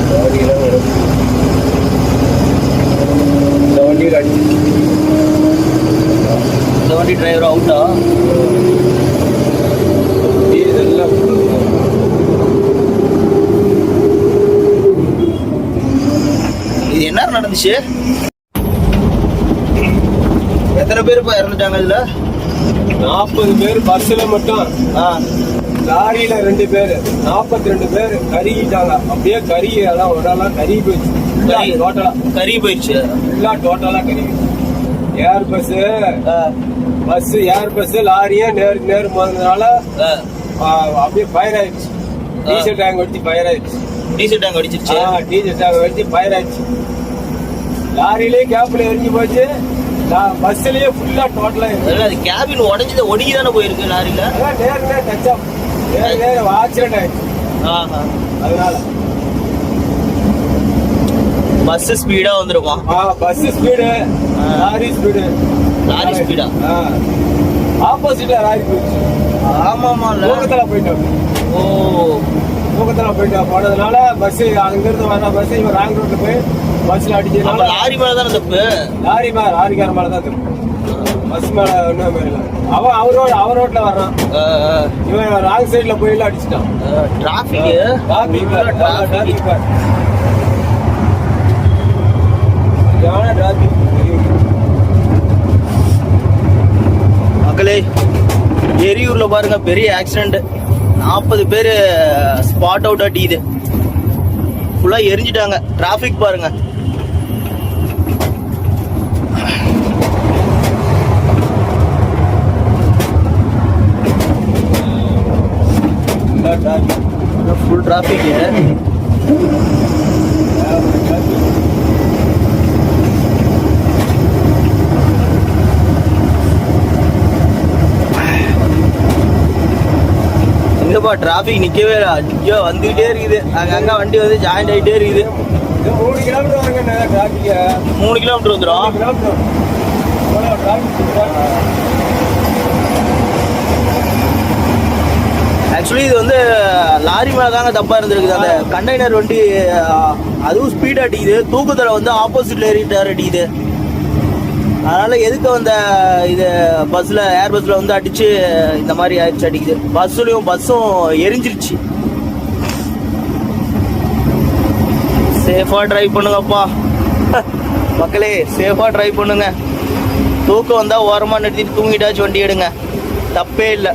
இந்த வண்டியில் அடிச்சு இந்த வண்டி டிரைவர் அவுட்டா? இதெல்லாம் இது என்ன நடந்துச்சு? எத்தனை பேர் இப்போ இறந்துட்டாங்க இதுல? 40 பேர் பஸ்ல மட்டும். லாரியில 2 பேர், 42 பேர் கருகிட்டாங்க. அப்படியே கருகி எல்லாம் உடலாம் கருகி போயிடுச்சு. டோட்டலா கருகி போயிடுச்சு. எல்லாம் டோட்டலா கருகி. ஏர் பஸ் ஏர் பஸ் லாரியே நேரு போனதுனால அப்படியே ஃபயர் ஆயிடுச்சு. டீசல் டேங்க் வெடிச்சு ஃபயர் ஆயிடுச்சு. டீசல் டேங்க் வெடிச்சிருச்சு. டீசல் டேங்க் வெடிச்சு ஃபயர் ஆயிடுச்சு. லாரியிலே கேப்ல எரிஞ்சு போச்சு. பஸ்லயே ஃபுல்லா டோட்டலா அது கேபின் உடஞ்சி ஒடுங்கி தானே போயிருக்கு லாரியில. நேர் டச் ஆகும். நேர் ஆக்சிடென்ட் ஆயிடுச்சு. அதனால பஸ் ஸ்பீடா வந்திருக்கும். Bus speed, lorry speed. Lorry speedo? ஆப்போசிட்ல லாரி போயிடுச்சு. ஆமாமா, தூக்கத்துல போயிட்டோம். ஓ, தூக்கத்துல போனதுனால பஸ் அங்கிருந்து வர பஸ் இவன் ராங் ரோட்ல போய் பஸ்ல அடிச்சு. லாரி மேலதானே தப்பு? லாரிக்கார மேலதான் தப்பு. பஸ் மேல ஒண்ணும் மேல அவன் ரோட்ல வர்றான். இவன் ராங் சைட்ல போய் அடிச்சுட்டான். டிராபிக் மக்களே, எரியூர்ல பாருங்க பெரிய ஆக்சிடென்ட். 40 பேர் ஸ்பாட் அவுட் ஆட்டிது. ஃபுல்லா எரிஞ்சிட்டாங்க. டிராபிக் பாருங்க. Full traffic. எங்கப்பா டிராபிக் நிக்கவே இல்லை. ஐயோ, வந்துகிட்டே இருக்குது. அங்கங்க வண்டி வந்து ஜாயிண்ட் ஆகிட்டே இருக்குது. 3 கிலோமீட்டர் வருங்க டிராபிக். 3 கிலோமீட்டர் வந்துடும். ஆக்சுவலி இது வந்து லாரி மேல தாங்க தப்பா இருந்திருக்குது. அந்த கண்டெய்னர் வண்டி அதுவும் ஸ்பீட் அடிக்குது. தூக்கத்துல வந்து ஆப்போசிட்ல ஏறிட்டார் அடிக்குது. அதனால எதுக்கு வந்த இது பஸ்ல, ஏர் பஸ்ல வந்து அடிச்சு இந்த மாதிரி ஆயிடுச்சு அடிக்குது. பஸ்ஸும் எரிஞ்சிருச்சு. சேஃபா டிரைவ் பண்ணுங்கப்பா மக்களே, சேஃபா டிரைவ் பண்ணுங்க. தூக்கம் வந்தா ஓரமா நிறுத்திட்டு தூங்கிட்டாச்சு வண்டி எடுங்க. தப்பே இல்லை.